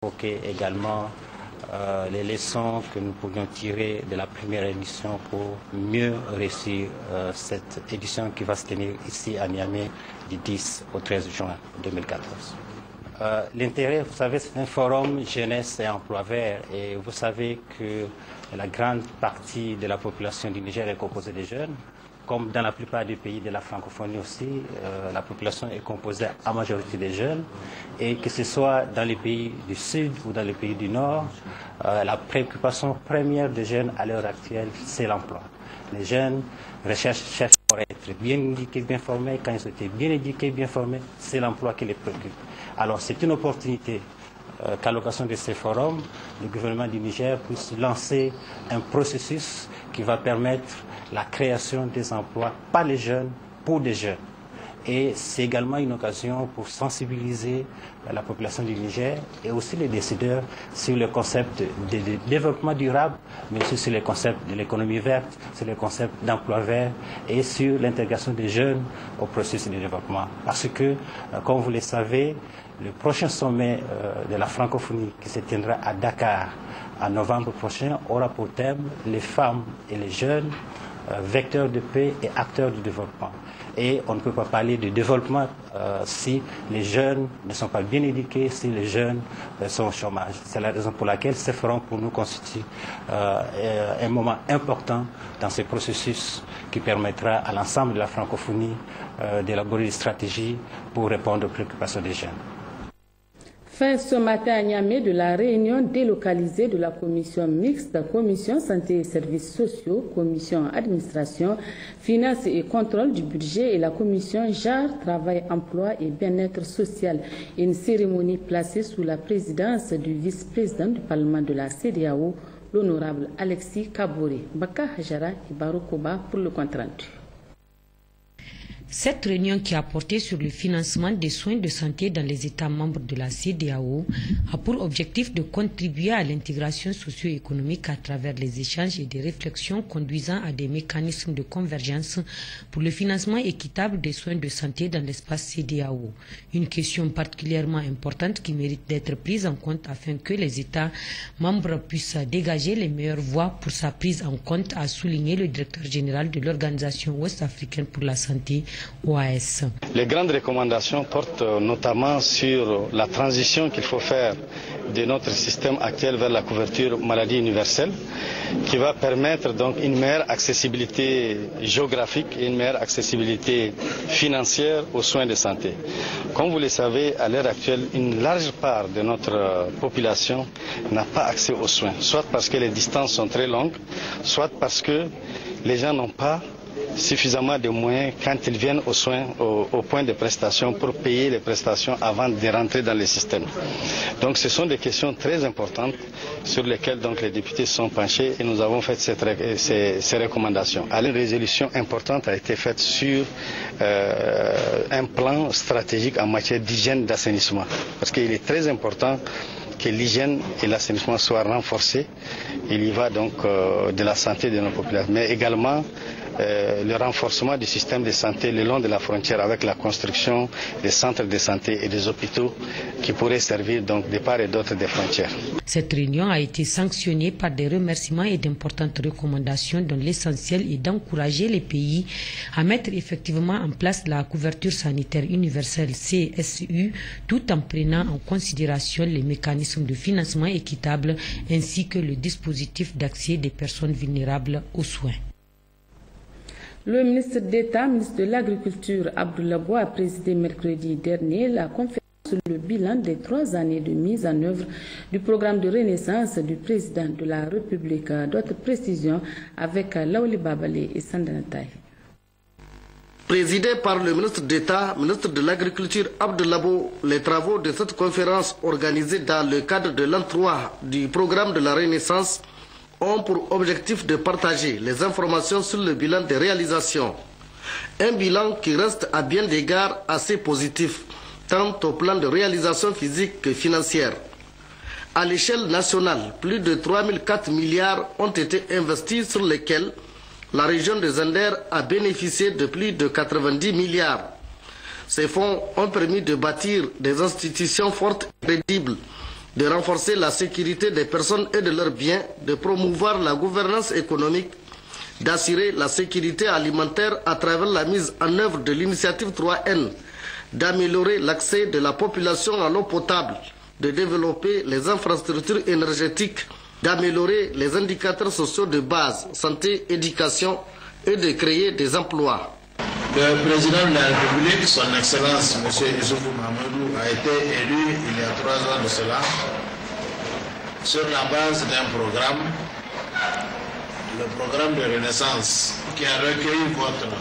évoquer également les leçons que nous pourrions tirer de la première édition pour mieux réussir cette édition qui va se tenir ici à Niamey du 10 au 13 juin 2014. L'intérêt, vous savez, c'est un forum jeunesse et emploi vert et vous savez que la grande partie de la population du Niger est composée de jeunes. Comme dans la plupart des pays de la francophonie aussi, la population est composée à majorité des jeunes. Et que ce soit dans les pays du Sud ou dans les pays du Nord, la préoccupation première des jeunes à l'heure actuelle, c'est l'emploi. Les jeunes cherchent pour être bien éduqués, bien formés. Quand ils ont été bien éduqués, bien formés, c'est l'emploi qui les préoccupe. Alors c'est une opportunité qu'à l'occasion de ces forums, le gouvernement du Niger puisse lancer un processus qui va permettre la création des emplois par les jeunes, pour des jeunes. Et c'est également une occasion pour sensibiliser la population du Niger et aussi les décideurs sur le concept de développement durable, mais aussi sur le concept de l'économie verte, sur le concept d'emploi vert et sur l'intégration des jeunes au processus de développement. Parce que, comme vous le savez, le prochain sommet de la francophonie qui se tiendra à Dakar en novembre prochain aura pour thème les femmes et les jeunes, vecteurs de paix et acteurs du développement. Et on ne peut pas parler de développement si les jeunes ne sont pas bien éduqués, si les jeunes sont au chômage. C'est la raison pour laquelle ce forum pour nous constitue un moment important dans ce processus qui permettra à l'ensemble de la francophonie d'élaborer des stratégies pour répondre aux préoccupations des jeunes. Fin ce matin à Niamey de la réunion délocalisée de la commission mixte, commission santé et services sociaux, commission administration, finances et contrôle du budget et la commission genre, travail, emploi et bien-être social. Une cérémonie placée sous la présidence du vice-président du Parlement de la CEDEAO, l'honorable Alexis Kaboré. Baka Hajara et Barokoba pour le compte rendu. Cette réunion qui a porté sur le financement des soins de santé dans les États membres de la CEDEAO a pour objectif de contribuer à l'intégration socio-économique à travers les échanges et des réflexions conduisant à des mécanismes de convergence pour le financement équitable des soins de santé dans l'espace CEDEAO. Une question particulièrement importante qui mérite d'être prise en compte afin que les États membres puissent dégager les meilleures voies pour sa prise en compte, a souligné le directeur général de l'Organisation ouest-africaine pour la santé, OAS. Les grandes recommandations portent notamment sur la transition qu'il faut faire de notre système actuel vers la couverture maladie universelle, qui va permettre donc une meilleure accessibilité géographique et une meilleure accessibilité financière aux soins de santé. Comme vous le savez, à l'heure actuelle, une large part de notre population n'a pas accès aux soins, soit parce que les distances sont très longues, soit parce que les gens n'ont pas suffisamment de moyens quand ils viennent aux soins, au point de prestation pour payer les prestations avant de rentrer dans le système. Donc ce sont des questions très importantes sur lesquelles donc, les députés se sont penchés et nous avons fait ces recommandations. Une résolution importante a été faite sur un plan stratégique en matière d'hygiène et d'assainissement, parce qu'il est très important que l'hygiène et l'assainissement soient renforcés. Il y va donc de la santé de nos populations, mais également le renforcement du système de santé le long de la frontière avec la construction des centres de santé et des hôpitaux qui pourraient servir donc de part et d'autre des frontières. Cette réunion a été sanctionnée par des remerciements et d'importantes recommandations dont l'essentiel est d'encourager les pays à mettre effectivement en place la couverture sanitaire universelle CSU tout en prenant en considération les mécanismes de financement équitable ainsi que le dispositif d'accès des personnes vulnérables aux soins. Le ministre d'État, ministre de l'Agriculture, Abdoulaye Boua, a présidé mercredi dernier la conférence sur le bilan des 3 années de mise en œuvre du programme de renaissance du président de la République. D'autres précisions avec Laouli Babale et Sandanataï. Présidé par le ministre d'État, ministre de l'Agriculture Abdoulaye Boua, les travaux de cette conférence organisée dans le cadre de l'an 3 du programme de la Renaissance ont pour objectif de partager les informations sur le bilan des réalisations. Un bilan qui reste à bien d'égards assez positif, tant au plan de réalisation physique que financière. À l'échelle nationale, plus de 3,4 milliards ont été investis sur lesquels la région de Zander a bénéficié de plus de 90 milliards. Ces fonds ont permis de bâtir des institutions fortes et crédibles de renforcer la sécurité des personnes et de leurs biens, de promouvoir la gouvernance économique, d'assurer la sécurité alimentaire à travers la mise en œuvre de l'initiative 3N, d'améliorer l'accès de la population à l'eau potable, de développer les infrastructures énergétiques, d'améliorer les indicateurs sociaux de base, santé, éducation et de créer des emplois. Le président de la République, son Excellence M. Issoufou Mahamadou, a été élu il y a 3 ans de cela sur la base d'un programme, le programme de Renaissance, qui a recueilli votre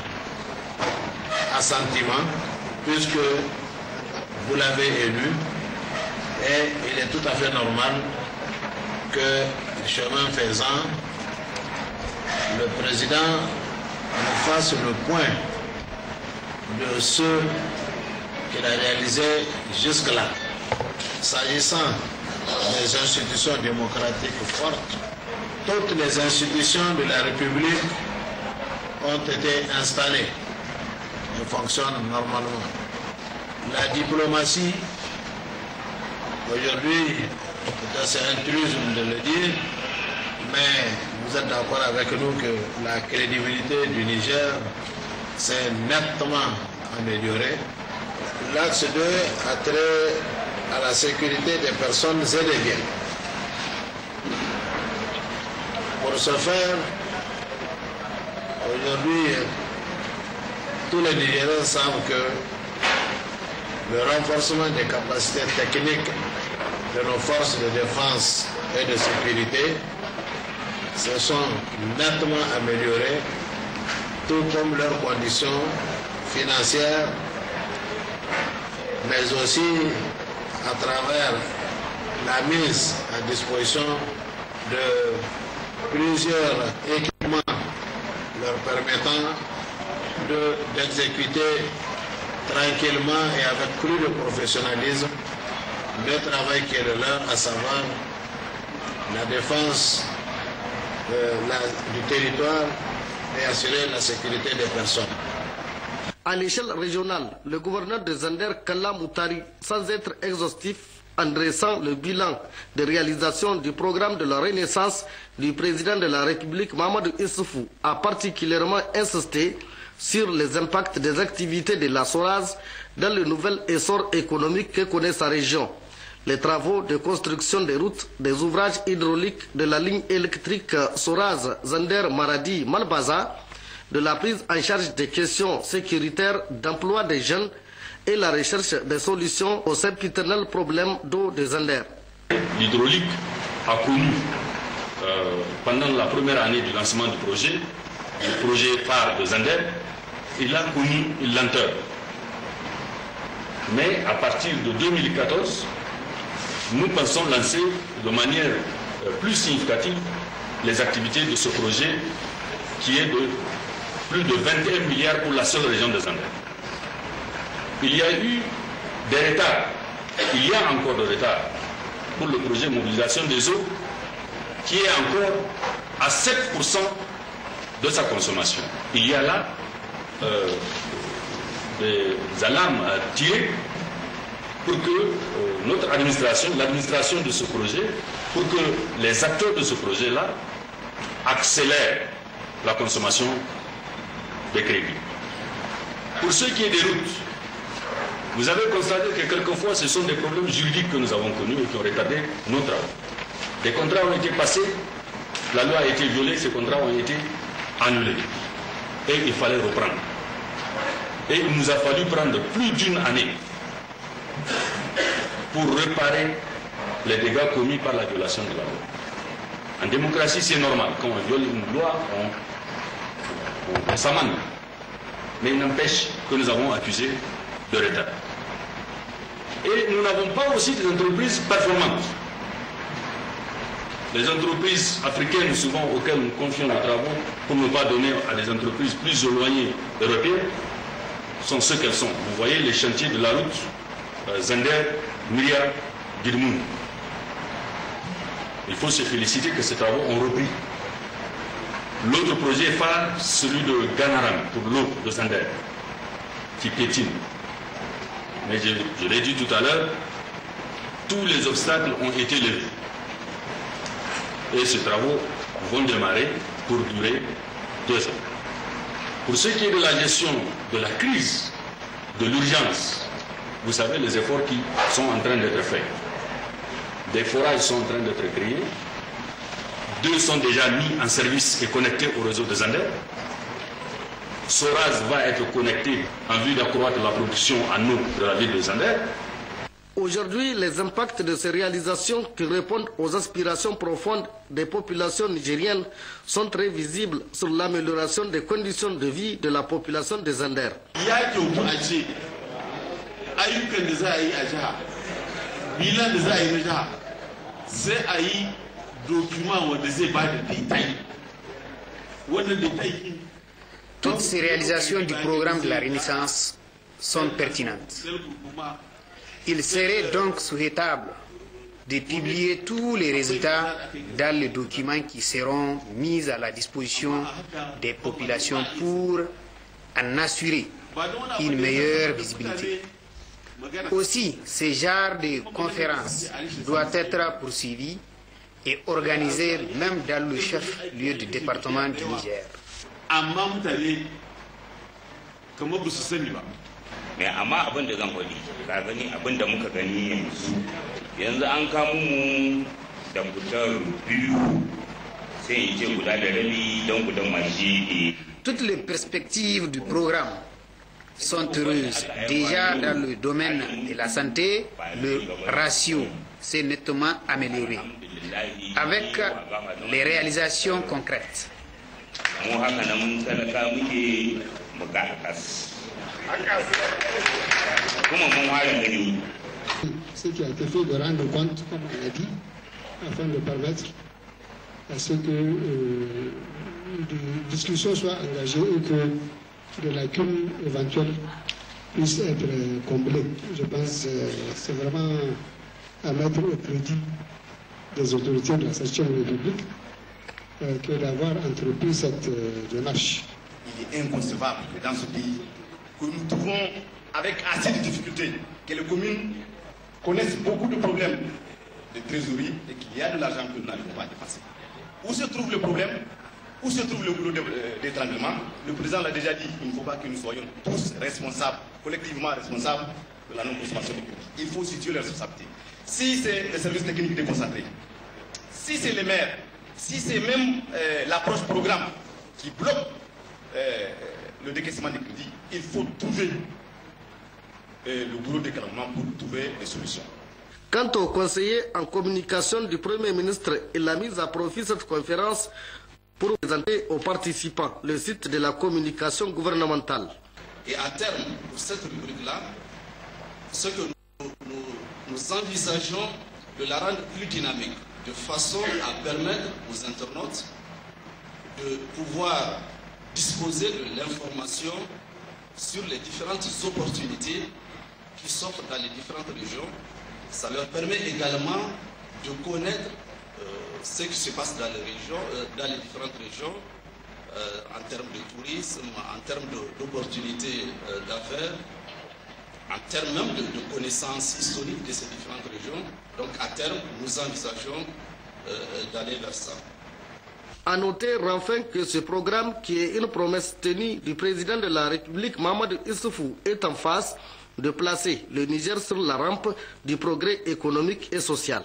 assentiment puisque vous l'avez élu, et il est tout à fait normal que, chemin faisant, le président nous fasse le point de ce qu'il a réalisé jusque-là. S'agissant des institutions démocratiques fortes, toutes les institutions de la République ont été installées et fonctionnent normalement. La diplomatie, aujourd'hui, c'est un truisme de le dire, mais vous êtes d'accord avec nous que la crédibilité du Niger s'est nettement améliorée. L'axe 2 a trait à la sécurité des personnes et des biens. Pour ce faire, aujourd'hui, tous les Nigériens savent que le renforcement des capacités techniques de nos forces de défense et de sécurité se sont nettement améliorées, tout comme leurs conditions financières, mais aussi à travers la mise à disposition de plusieurs équipements leur permettant d'exécuter tranquillement et avec plus de professionnalisme le travail qui est le leur, à savoir la défense du territoire et assurer la sécurité des personnes. À l'échelle régionale, le gouverneur de Zander, Kalla Moutari, sans être exhaustif, en dressant le bilan de réalisation du programme de la Renaissance du président de la République, Mahamadou Issoufou, a particulièrement insisté sur les impacts des activités de la SORAS dans le nouvel essor économique que connaît sa région. Les travaux de construction des routes, des ouvrages hydrauliques, de la ligne électrique SORAS, Zander, Maradi, Malbaza, de la prise en charge des questions sécuritaires, d'emploi des jeunes et la recherche des solutions aux sempiternels problèmes d'eau des Zander. L'hydraulique a connu, pendant la première année du lancement du projet, le projet phare de Zander, il a connu une lenteur. Mais à partir de 2014, nous pensons lancer de manière plus significative les activités de ce projet qui est de plus de 21 milliards pour la seule région de Zander. Il y a eu des retards, il y a encore des retards pour le projet mobilisation des eaux qui est encore à 7% de sa consommation. Il y a là des alarmes à tirer pour que notre administration, l'administration de ce projet, pour que les acteurs de ce projet-là accélèrent la consommation des crédits. Pour ce qui est des routes, vous avez constaté que quelquefois ce sont des problèmes juridiques que nous avons connus et qui ont retardé nos travaux. Des contrats ont été passés, la loi a été violée, ces contrats ont été annulés. Et il fallait reprendre. Et il nous a fallu prendre plus d'une année pour réparer les dégâts commis par la violation de la loi. En démocratie, c'est normal. Quand on viole une loi, on s'amende. Mais il n'empêche que nous avons accusé de retard. Et nous n'avons pas aussi des entreprises performantes. Les entreprises africaines, souvent auxquelles nous confions nos travaux, pour ne pas donner à des entreprises plus éloignées européennes, sont ce qu'elles sont. Vous voyez les chantiers de la route, Zander, Myria, Girmoun. Il faut se féliciter que ces travaux ont repris. L'autre projet phare, celui de Ganaram, pour l'eau de Zander, qui pétine. Mais je l'ai dit tout à l'heure, tous les obstacles ont été levés. Et ces travaux vont démarrer pour durer 2 ans. Pour ce qui est de la gestion de la crise, de l'urgence, vous savez les efforts qui sont en train d'être faits. Des forages sont en train d'être créés. 2 sont déjà mis en service et connectés au réseau des Anders. Soraz va être connecté en vue d'accroître la production en eau de la ville des Anders. Aujourd'hui, les impacts de ces réalisations qui répondent aux aspirations profondes des populations nigériennes sont très visibles sur l'amélioration des conditions de vie de la population des Anders. Toutes ces réalisations du programme de la Renaissance sont pertinentes. Il serait donc souhaitable de publier tous les résultats dans les documents qui seront mis à la disposition des populations pour en assurer une meilleure visibilité. Aussi, ce genre de conférence doit être poursuivi et organisé même dans le chef-lieu du département du Niger. Mais amma abin da zan faɗi ka gani abin da muka gani yanzu an kamo mu da gutar biyu sai in ce guda da rabi don gudan mashi. Toutes les perspectives du programme sont heureuses. Déjà dans le domaine de la santé, le ratio s'est nettement amélioré avec les réalisations concrètes. Mu haka nan mun talaka muke muka akas. Ce qui a été fait de rendre compte, comme on a dit, afin de permettre à ce que des discussions soient engagées et que des lacunes éventuelles puissent être comblées. Je pense que c'est vraiment à mettre au crédit des autorités de la 7e République que d'avoir entrepris cette démarche. Il est inconcevable que dans ce pays, que nous trouvons avec assez de difficultés, que les communes connaissent beaucoup de problèmes de trésorerie et qu'il y a de l'argent que nous n'arrivons pas à dépenser. Où se trouve le problème? Où se trouve le goulot d'étranglement? Le président l'a déjà dit, il ne faut pas que nous soyons tous responsables, collectivement responsables de la non-consommation du crédit. Il faut situer les responsabilités. Si c'est les services techniques déconcentrés, si c'est les maires, si c'est même l'approche programme qui bloque le décaissement des crédits, il faut trouver le boulot d'éclatement pour trouver des solutions. Quant au conseiller en communication du Premier ministre, il a mis à profit cette conférence pour présenter aux participants le site de la communication gouvernementale. Et à terme, pour cette rubrique-là, ce que nous envisageons de la rendre plus dynamique, de façon à permettre aux internautes de pouvoir disposer de l'information sur les différentes opportunités qui s'offrent dans les différentes régions. Ça leur permet également de connaître ce qui se passe dans les régions, dans les différentes régions, en termes de tourisme, en termes d'opportunités d'affaires, en termes même de connaissances historiques de ces différentes régions. Donc à terme, nous envisageons d'aller vers ça. À noter enfin que ce programme, qui est une promesse tenue du président de la République, Mahamadou Issoufou, est en phase de placer le Niger sur la rampe du progrès économique et social.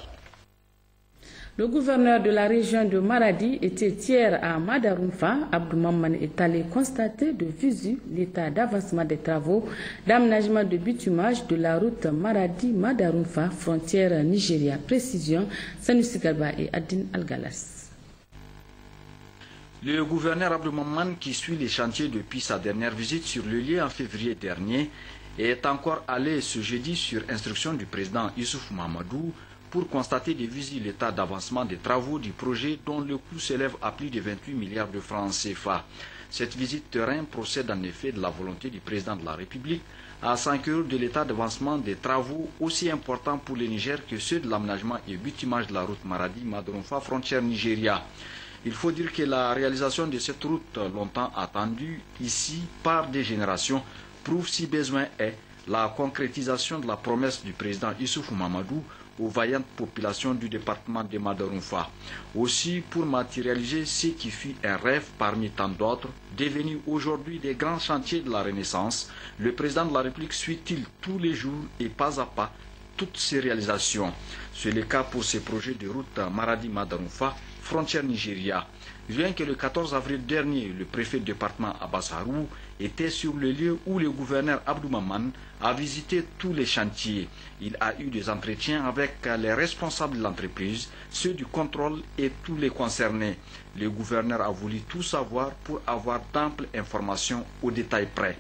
Le gouverneur de la région de Maradi était hier à Madarumfa. Abdou Maman est allé constater de visu l'état d'avancement des travaux d'aménagement de bitumage de la route Maradi-Madarumfa, frontière Nigeria. Précision, Sanusi Garba et Adin Algalas. Le gouverneur Abdou Maman, qui suit les chantiers depuis sa dernière visite sur le lieu en février dernier, est encore allé ce jeudi sur instruction du président Issoufou Mahamadou pour constater de visu l'état d'avancement des travaux du projet dont le coût s'élève à plus de 28 milliards de francs CFA. Cette visite terrain procède en effet de la volonté du président de la République à s'enquérir de l'état d'avancement des travaux aussi importants pour le Niger que ceux de l'aménagement et bitumage de la route Maradi-Madarumfa, frontière Nigeria. Il faut dire que la réalisation de cette route longtemps attendue ici par des générations prouve, si besoin est, la concrétisation de la promesse du président Issoufou Mahamadou aux vaillantes populations du département de Madarumfa. Aussi, pour matérialiser ce qui fut un rêve parmi tant d'autres, devenu aujourd'hui des grands chantiers de la Renaissance, le président de la République suit-il tous les jours et pas à pas toutes ces réalisations. C'est le cas pour ces projets de route Maradi-Madarumfa, frontière Nigeria. Rien que le 14 avril dernier, le préfet du département Abbas Harou était sur le lieu où le gouverneur Abdou Maman a visité tous les chantiers. Il a eu des entretiens avec les responsables de l'entreprise, ceux du contrôle et tous les concernés. Le gouverneur a voulu tout savoir pour avoir d'amples informations aux détails près.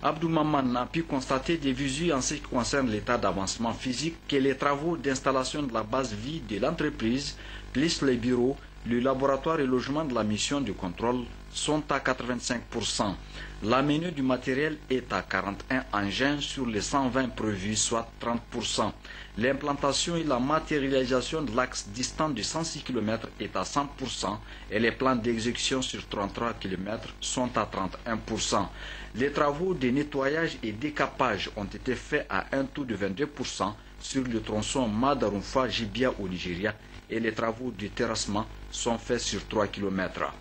Abdou Maman a pu constater des visus en ce qui concerne l'état d'avancement physique que les travaux d'installation de la base vie de l'entreprise, plus les bureaux, le laboratoire et le logement de la mission de contrôle sont à 85%. L'amener du matériel est à 41 engins sur les 120 prévus, soit 30%. L'implantation et la matérialisation de l'axe distant de 106 km est à 100% et les plans d'exécution sur 33 km sont à 31%. Les travaux de nettoyage et décapage ont été faits à un taux de 22% sur le tronçon Madarumfa-Jibia au Nigeria et les travaux de terrassement sont faits sur 3 km.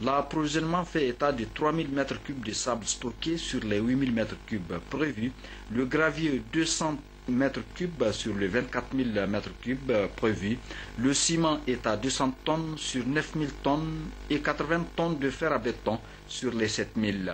L'approvisionnement fait état de 3000 m3 de sable stocké sur les 8000 m3 prévus, le gravier 200 m3 sur les 24 000 m3 prévus, le ciment est à 200 tonnes sur 9000 tonnes et 80 tonnes de fer à béton sur les 7000.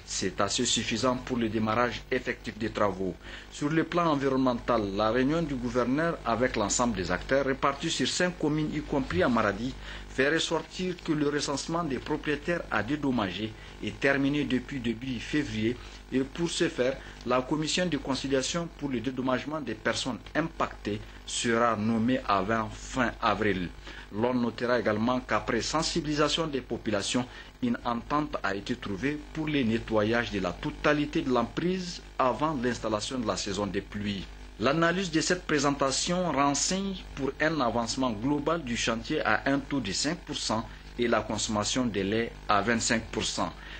C'est assez suffisant pour le démarrage effectif des travaux. Sur le plan environnemental, la réunion du gouverneur avec l'ensemble des acteurs répartis sur 5 communes, y compris à Maradi, fait ressortir que le recensement des propriétaires à dédommager est terminé depuis début février et pour ce faire, la commission de conciliation pour le dédommagement des personnes impactées sera nommée avant fin avril. L'on notera également qu'après sensibilisation des populations, une entente a été trouvée pour le nettoyage de la totalité de l'emprise avant l'installation de la saison des pluies. L'analyse de cette présentation renseigne pour un avancement global du chantier à un taux de 5% et la consommation de lait à 25%.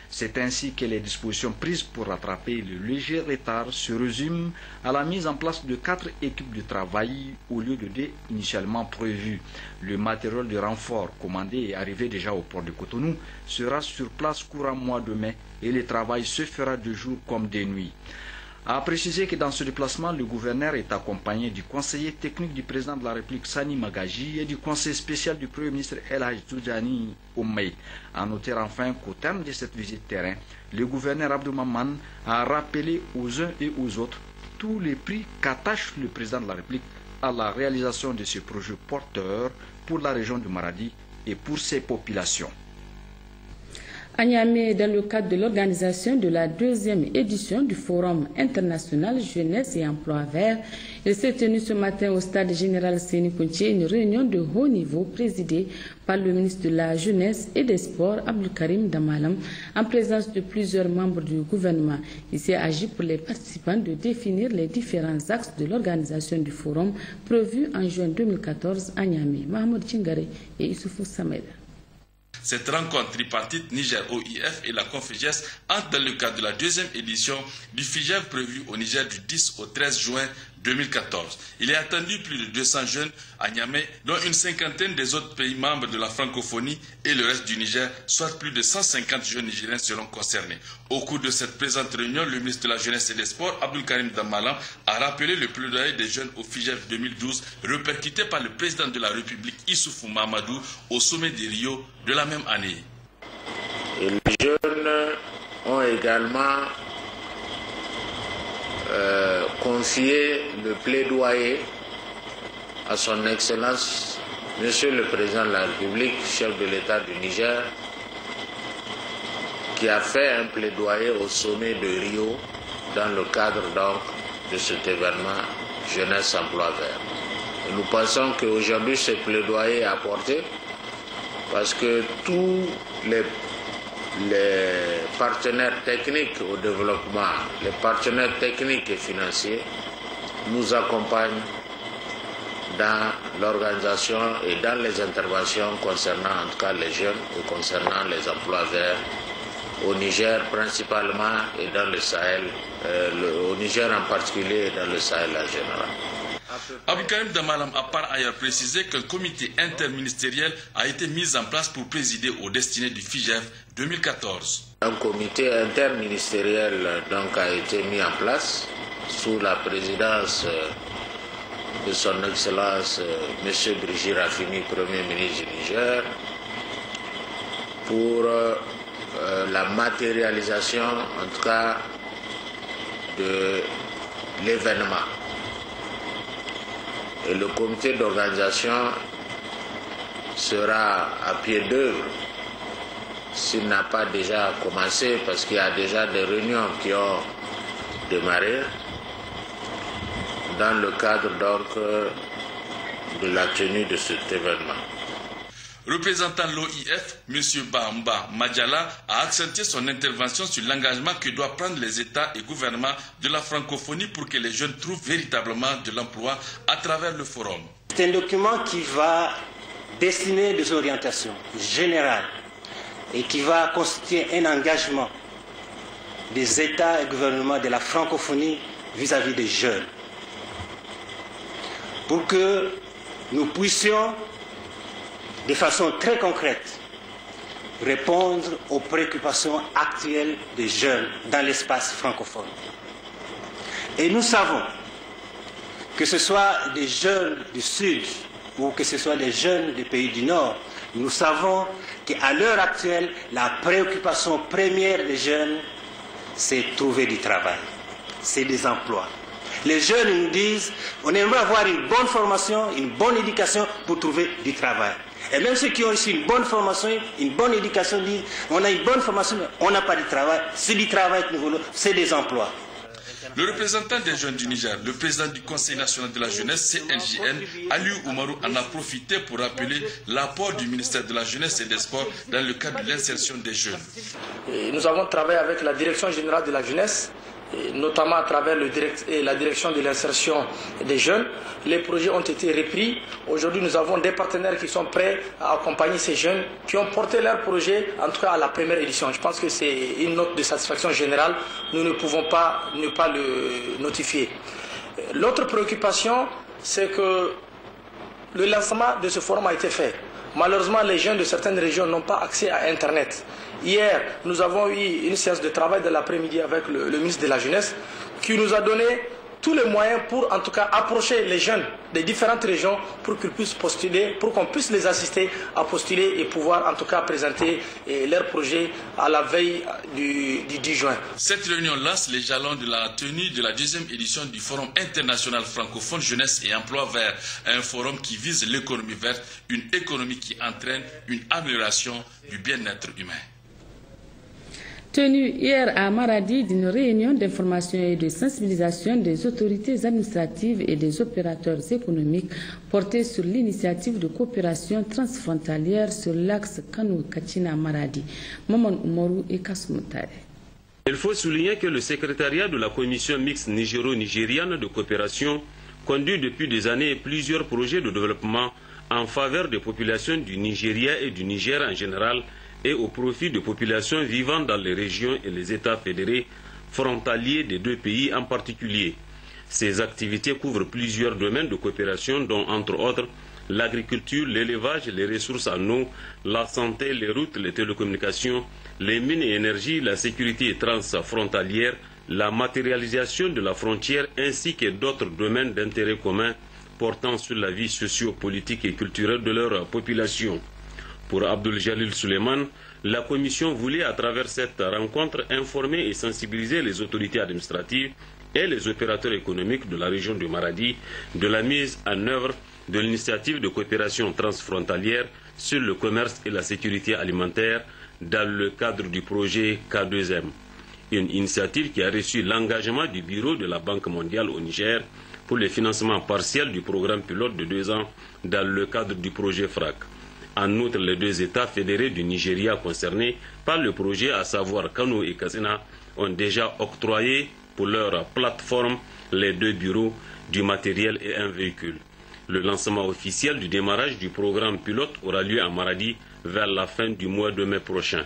C'est ainsi que les dispositions prises pour rattraper le léger retard se résument à la mise en place de 4 équipes de travail au lieu de 2 initialement prévues. Le matériel de renfort commandé et arrivé déjà au port de Cotonou sera sur place courant mois de mai et le travail se fera de jour comme de nuit. A préciser que dans ce déplacement, le gouverneur est accompagné du conseiller technique du président de la République Sani Magaji et du conseiller spécial du Premier ministre El Hadj Toudjani Oumey. A noter enfin qu'au terme de cette visite terrain, le gouverneur Abdou Maman a rappelé aux uns et aux autres tous les prix qu'attache le président de la République à la réalisation de ce projet porteur pour la région du Maradi et pour ses populations. À Niamey, dans le cadre de l'organisation de la 2e édition du Forum international Jeunesse et Emploi Vert, il s'est tenu ce matin au stade général Séni Kounché une réunion de haut niveau présidée par le ministre de la Jeunesse et des Sports, Abdou Karim Damalam, en présence de plusieurs membres du gouvernement. Il s'est agi pour les participants de définir les différents axes de l'organisation du forum prévu en juin 2014 à Niamey. Mahmoud Tchingare et Issoufou Samed. Cette rencontre tripartite Niger-OIF et la Conféges entre dans le cadre de la 2e édition du FIGEV prévue au Niger du 10 au 13 juin 2014. Il est attendu plus de 200 jeunes à Niamey, dont une cinquantaine des autres pays membres de la francophonie et le reste du Niger, soit plus de 150 jeunes Nigériens seront concernés. Au cours de cette présente réunion, le ministre de la Jeunesse et des Sports, Abdou Karim Damalam, a rappelé le plaidoyer des jeunes au FIGEV 2012, répercuté par le président de la République, Issoufou Mahamadou, au sommet de Rio de la même année. Et les jeunes ont également confié le plaidoyer à son Excellence, Monsieur le Président de la République, chef de l'État du Niger, qui a fait un plaidoyer au sommet de Rio dans le cadre donc de cet événement Jeunesse Emploi Vert. Et nous pensons qu'aujourd'hui ce plaidoyer est apporté parce que tous les partenaires techniques au développement, les partenaires techniques et financiers nous accompagnent dans l'organisation et dans les interventions concernant en tout cas les jeunes et concernant les emplois verts au Niger principalement et dans le Sahel, au Niger en particulier et dans le Sahel en général. Abdelkarim Damalam a par ailleurs précisé qu'un comité interministériel a été mis en place pour présider aux destinées du FIGEF 2014. Un comité interministériel donc a été mis en place sous la présidence de son Excellence M. Brigitte Raffini, Premier ministre du Niger, pour la matérialisation, en tout cas, de l'événement. Et le comité d'organisation sera à pied d'œuvre, s'il n'a pas déjà commencé, parce qu'il y a déjà des réunions qui ont démarré dans le cadre donc de la tenue de cet événement. Représentant l'OIF, M. Bamba Madjala a accentué son intervention sur l'engagement que doivent prendre les États et gouvernements de la francophonie pour que les jeunes trouvent véritablement de l'emploi à travers le forum. C'est un document qui va dessiner des orientations générales et qui va constituer un engagement des États et gouvernements de la francophonie vis-à-vis des jeunes, pour que nous puissions de façon très concrète répondre aux préoccupations actuelles des jeunes dans l'espace francophone. Et nous savons que ce soit des jeunes du Sud ou que ce soit des jeunes des pays du Nord, nous savons qu'à l'heure actuelle, la préoccupation première des jeunes, c'est trouver du travail, c'est des emplois. Les jeunes nous disent, on aimerait avoir une bonne formation, une bonne éducation pour trouver du travail. Et même ceux qui ont reçu une bonne formation, une bonne éducation disent, on a une bonne formation, mais on n'a pas de travail. C'est du travail que nous voulons, c'est des emplois. Le représentant des jeunes du Niger, le président du Conseil national de la jeunesse, CNJN, Aliou Oumarou, en a profité pour rappeler l'apport du ministère de la jeunesse et des sports dans le cadre de l'insertion des jeunes. Nous avons travaillé avec la direction générale de la jeunesse, notamment à travers la direction de l'insertion des jeunes. Les projets ont été repris. Aujourd'hui, nous avons des partenaires qui sont prêts à accompagner ces jeunes qui ont porté leur projet, en tout cas à la première édition. Je pense que c'est une note de satisfaction générale. Nous ne pouvons pas ne pas le notifier. L'autre préoccupation, c'est que le lancement de ce forum a été fait. Malheureusement, les jeunes de certaines régions n'ont pas accès à Internet. Hier, nous avons eu une séance de travail de l'après-midi avec le ministre de la Jeunesse qui nous a donné tous les moyens pour en tout cas approcher les jeunes des différentes régions pour qu'ils puissent postuler, pour qu'on puisse les assister à postuler et pouvoir en tout cas présenter leurs projets à la veille du 10 juin. Cette réunion lance les jalons de la tenue de la deuxième édition du Forum international francophone jeunesse et emploi vers un forum qui vise l'économie verte, une économie qui entraîne une amélioration du bien-être humain. Tenue hier à Maradi d'une réunion d'information et de sensibilisation des autorités administratives et des opérateurs économiques portée sur l'initiative de coopération transfrontalière sur l'axe Kano-Kachina-Maradi. Maman Oumarou et Kasmoutare. Il faut souligner que le secrétariat de la commission mixte nigéro-nigériane de coopération conduit depuis des années plusieurs projets de développement en faveur des populations du Nigeria et du Niger en général, et au profit de populations vivant dans les régions et les États fédérés frontaliers des deux pays en particulier. Ces activités couvrent plusieurs domaines de coopération dont, entre autres, l'agriculture, l'élevage, les ressources en eau, la santé, les routes, les télécommunications, les mines et énergies, la sécurité transfrontalière, la matérialisation de la frontière ainsi que d'autres domaines d'intérêt commun portant sur la vie socio-politique et culturelle de leur population. Pour Abdul Jalil Suleiman, la Commission voulait à travers cette rencontre informer et sensibiliser les autorités administratives et les opérateurs économiques de la région de Maradi de la mise en œuvre de l'initiative de coopération transfrontalière sur le commerce et la sécurité alimentaire dans le cadre du projet K2M. Une initiative qui a reçu l'engagement du Bureau de la Banque mondiale au Niger pour le financement partiel du programme pilote de 2 ans dans le cadre du projet FRAC. En outre, les deux États fédérés du Nigeria concernés par le projet, à savoir Kano et Katsina, ont déjà octroyé pour leur plateforme les 2 bureaux, du matériel et un véhicule. Le lancement officiel du démarrage du programme pilote aura lieu à Maradi vers la fin du mois de mai prochain.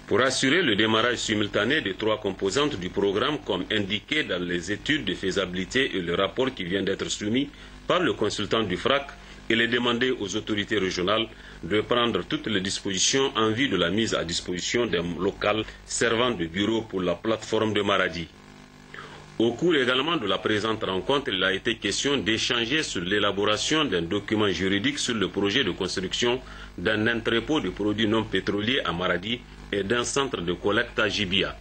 Pour assurer le démarrage simultané des 3 composantes du programme comme indiqué dans les études de faisabilité et le rapport qui vient d'être soumis par le consultant du FRAC, il est demandé aux autorités régionales de prendre toutes les dispositions en vue de la mise à disposition d'un local servant de bureau pour la plateforme de Maradi. Au cours également de la présente rencontre, il a été question d'échanger sur l'élaboration d'un document juridique sur le projet de construction d'un entrepôt de produits non pétroliers à Maradi et d'un centre de collecte à Jibia.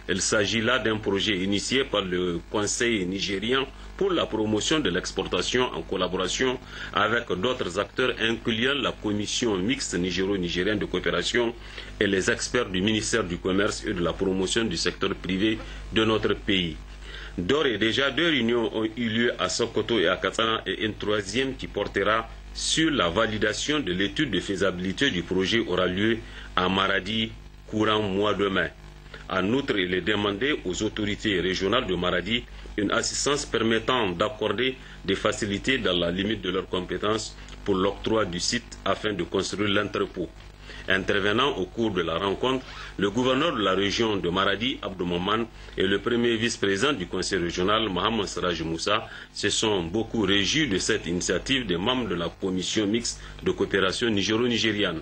Il s'agit là d'un projet initié par le Conseil nigérien pour la promotion de l'exportation en collaboration avec d'autres acteurs incluant la Commission mixte nigéro-nigérienne de coopération et les experts du ministère du Commerce et de la promotion du secteur privé de notre pays. D'ores et déjà, 2 réunions ont eu lieu à Sokoto et à Katsina et une 3e qui portera sur la validation de l'étude de faisabilité du projet aura lieu à Maradi courant mois de mai. En outre, il est demandé aux autorités régionales de Maradi une assistance permettant d'accorder des facilités dans la limite de leurs compétences pour l'octroi du site afin de construire l'entrepôt. Intervenant au cours de la rencontre, le gouverneur de la région de Maradi, Abdou Maman, et le premier vice-président du conseil régional, Mohamed Siraj Moussa, se sont beaucoup réjouis de cette initiative des membres de la commission mixte de coopération nigéro-nigériane.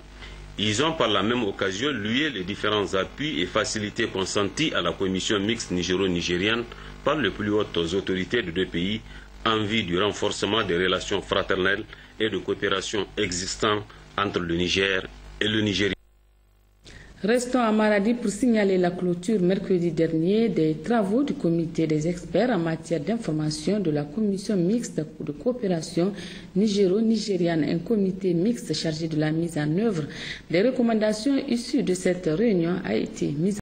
Ils ont par la même occasion loué les différents appuis et facilités consentis à la commission mixte nigéro-nigérienne par les plus hautes autorités des 2 pays en vue du renforcement des relations fraternelles et de coopération existantes entre le Niger et le Nigeria. Restons à Maradi pour signaler la clôture mercredi dernier des travaux du comité des experts en matière d'information de la commission mixte de coopération nigéro-nigériane, un comité mixte chargé de la mise en œuvre des recommandations issues de cette réunion a été mis